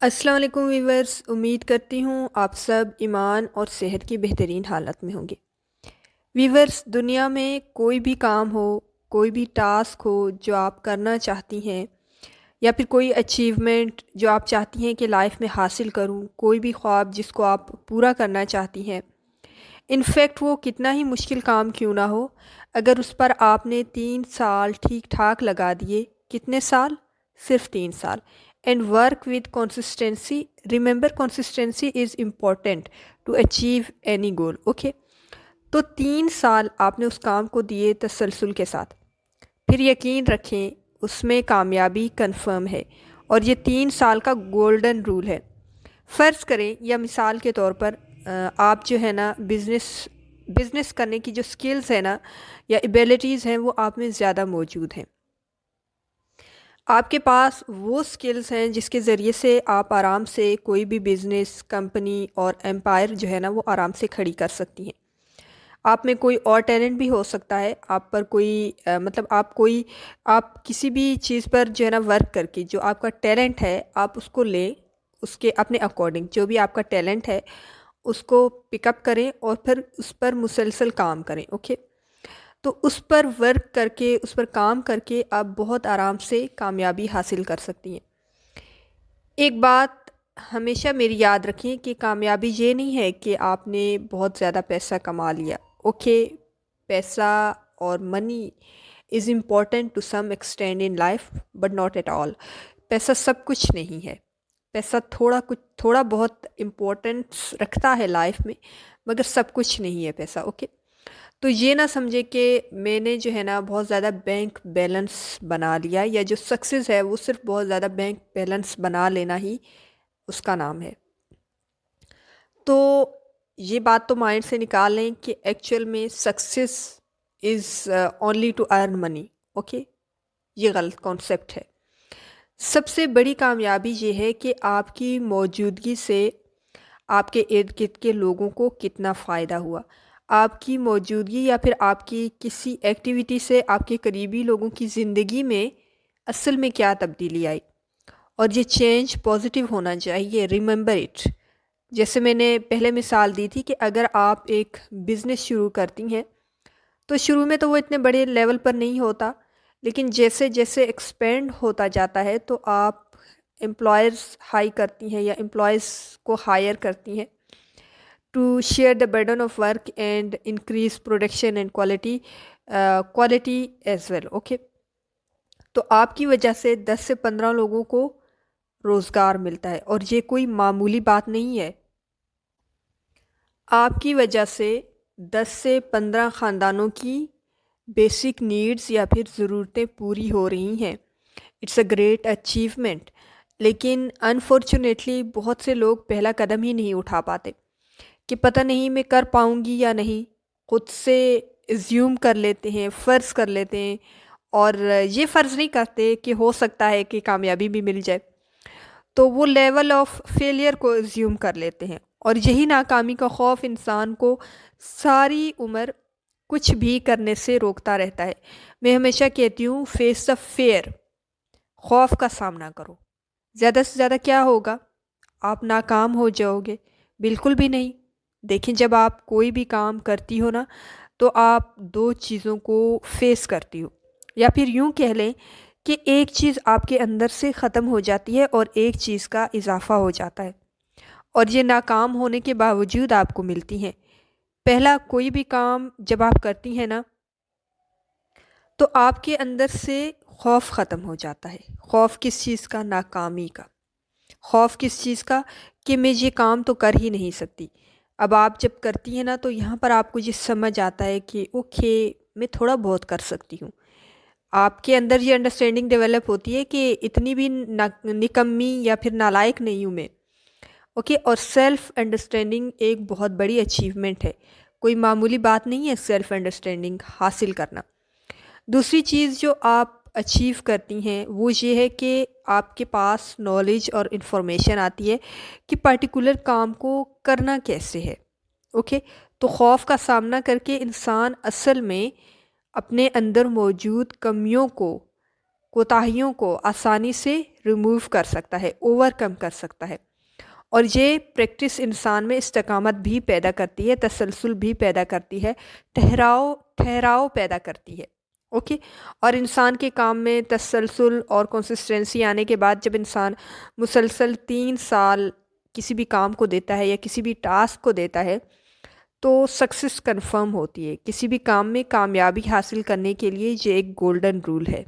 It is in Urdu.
السلام علیکم ویورز، امید کرتی ہوں آپ سب ایمان اور صحت کی بہترین حالت میں ہوں گے۔ ویورز، دنیا میں کوئی بھی کام ہو، کوئی بھی ٹاسک ہو جو آپ کرنا چاہتی ہیں، یا پھر کوئی اچیومنٹ جو آپ چاہتی ہیں کہ لائف میں حاصل کروں، کوئی بھی خواب جس کو آپ پورا کرنا چاہتی ہیں، انفیکٹ وہ کتنا ہی مشکل کام کیوں نہ ہو، اگر اس پر آپ نے 3 سال ٹھیک ٹھاک لگا دیے، کتنے سال؟ صرف 3 سال، and work with consistency. Remember consistency is important to achieve any goal. Okay, تو 3 سال آپ نے اس کام کو دیے تسلسل کے ساتھ، پھر یقین رکھیں اس میں کامیابی کنفرم ہے، اور یہ 3 سال کا گولڈن رول ہے۔ فرض کریں، یا مثال کے طور پر آپ جو ہے نا بزنس کرنے کی جو سکلز ہیں نا یا ایبیلٹیز ہیں وہ آپ میں زیادہ موجود ہیں۔ آپ کے پاس وہ سکلز ہیں جس کے ذریعے سے آپ آرام سے کوئی بھی بزنس، کمپنی اور ایمپائر جو ہے نا وہ آرام سے کھڑی کر سکتی ہیں۔ آپ میں کوئی اور ٹیلنٹ بھی ہو سکتا ہے، آپ پر کوئی آپ کسی بھی چیز پر جو ہے نا ورک کر کے جو آپ کا ٹیلنٹ ہے آپ اس کو لیں، اس کے اپنے اکارڈنگ جو بھی آپ کا ٹیلنٹ ہے اس کو پک اپ کریں اور پھر اس پر مسلسل کام کریں۔ اوکے، تو اس پر ورک کر کے، اس پر کام کر کے آپ بہت آرام سے کامیابی حاصل کر سکتی ہیں۔ ایک بات ہمیشہ میری یاد رکھیں کہ کامیابی یہ نہیں ہے کہ آپ نے بہت زیادہ پیسہ کما لیا۔ اوکے، پیسہ اور money is important to some extent in life but not at all. پیسہ سب کچھ نہیں ہے، پیسہ تھوڑا بہت امپورٹنس رکھتا ہے لائف میں، مگر سب کچھ نہیں ہے پیسہ۔ اوکے، تو یہ نہ سمجھے کہ میں نے جو ہے نا بہت زیادہ بینک بیلنس بنا لیا، یا جو سکسیز ہے وہ صرف بہت زیادہ بینک بیلنس بنا لینا ہی اس کا نام ہے۔ تو یہ بات تو مائنڈ سے نکال لیں کہ ایکچوئل میں success is only to earn money. Okay, یہ غلط کانسیپٹ ہے۔ سب سے بڑی کامیابی یہ ہے کہ آپ کی موجودگی سے آپ کے ارد گرد کے لوگوں کو کتنا فائدہ ہوا، آپ کی موجودگی یا پھر آپ کی کسی ایکٹیویٹی سے آپ کے قریبی لوگوں کی زندگی میں اصل میں کیا تبدیلی آئی، اور یہ چینج پازیٹیو ہونا چاہیے۔ ریممبر اٹ، جیسے میں نے پہلے مثال دی تھی کہ اگر آپ ایک بزنس شروع کرتی ہیں تو شروع میں تو وہ اتنے بڑے لیول پر نہیں ہوتا، لیکن جیسے جیسے ایکسپینڈ ہوتا جاتا ہے تو آپ امپلائرز ہائی کرتی ہیں یا امپلائز کو ہائر کرتی ہیں to share the burden of work and increase production and quality as well. Okay, تو آپ کی وجہ سے 10 سے 15 لوگوں کو روزگار ملتا ہے، اور یہ کوئی معمولی بات نہیں ہے۔ آپ کی وجہ سے 10 سے 15 خاندانوں کی بیسک نیڈز یا پھر ضرورتیں پوری ہو رہی ہیں۔ اٹس اے گریٹ اچیومنٹ، لیکن انفارچونیٹلی بہت سے لوگ پہلا قدم ہی نہیں اٹھا پاتے کہ پتہ نہیں میں کر پاؤں گی یا نہیں۔ خود سے ایزیوم کر لیتے ہیں، فرض کر لیتے ہیں، اور یہ فرض نہیں کرتے کہ ہو سکتا ہے کہ کامیابی بھی مل جائے، تو وہ لیول آف فیلئر کو ایزیوم کر لیتے ہیں، اور یہی ناکامی کا خوف انسان کو ساری عمر کچھ بھی کرنے سے روکتا رہتا ہے۔ میں ہمیشہ کہتی ہوں، فیس دا فیئر، خوف کا سامنا کرو۔ زیادہ سے زیادہ کیا ہوگا؟ آپ ناکام ہو جاؤ گے؟ بالکل بھی نہیں۔ دیکھیں، جب آپ کوئی بھی کام کرتی ہو نا تو آپ 2 چیزوں کو فیس کرتی ہو، یا پھر یوں کہہ لیں کہ ایک چیز آپ کے اندر سے ختم ہو جاتی ہے اور ایک چیز کا اضافہ ہو جاتا ہے، اور یہ ناکام ہونے کے باوجود آپ کو ملتی ہیں۔ پہلا کوئی بھی کام جب آپ کرتی ہیں نا تو آپ کے اندر سے خوف ختم ہو جاتا ہے۔ خوف کس چیز کا؟ ناکامی کا۔ خوف کس چیز کا؟ کہ میں یہ کام تو کر ہی نہیں سکتی۔ اب آپ جب کرتی ہیں نا تو یہاں پر آپ کو یہ سمجھ آتا ہے کہ اوکے، میں تھوڑا بہت کر سکتی ہوں۔ آپ کے اندر یہ انڈرسٹینڈنگ ڈیولپ ہوتی ہے کہ اتنی بھی نکمی یا پھر نالائق نہیں ہوں میں۔ اوکے، اور سیلف انڈرسٹینڈنگ ایک بہت بڑی اچیومنٹ ہے، کوئی معمولی بات نہیں ہے سیلف انڈرسٹینڈنگ حاصل کرنا۔ دوسری چیز جو آپ اچیو کرتی ہیں وہ یہ ہے کہ آپ کے پاس نالج اور انفارمیشن آتی ہے کہ پرٹیکولر کام کو کرنا کیسے ہے۔ اوکے، تو خوف کا سامنا کر کے انسان اصل میں اپنے اندر موجود کمیوں کو کوتاہیوں کو آسانی سے ریموو کر سکتا ہے، اوور کم کر سکتا ہے۔ اور یہ پریکٹس انسان میں استقامت بھی پیدا کرتی ہے، تسلسل بھی پیدا کرتی ہے، ٹھہراؤ پیدا کرتی ہے۔ اوکے، اور انسان کے کام میں تسلسل اور کنسسٹنسی آنے کے بعد جب انسان مسلسل 3 سال کسی بھی کام کو دیتا ہے یا کسی بھی ٹاسک کو دیتا ہے تو سکسیس کنفرم ہوتی ہے۔ کسی بھی کام میں کامیابی حاصل کرنے کے لیے یہ ایک گولڈن رول ہے۔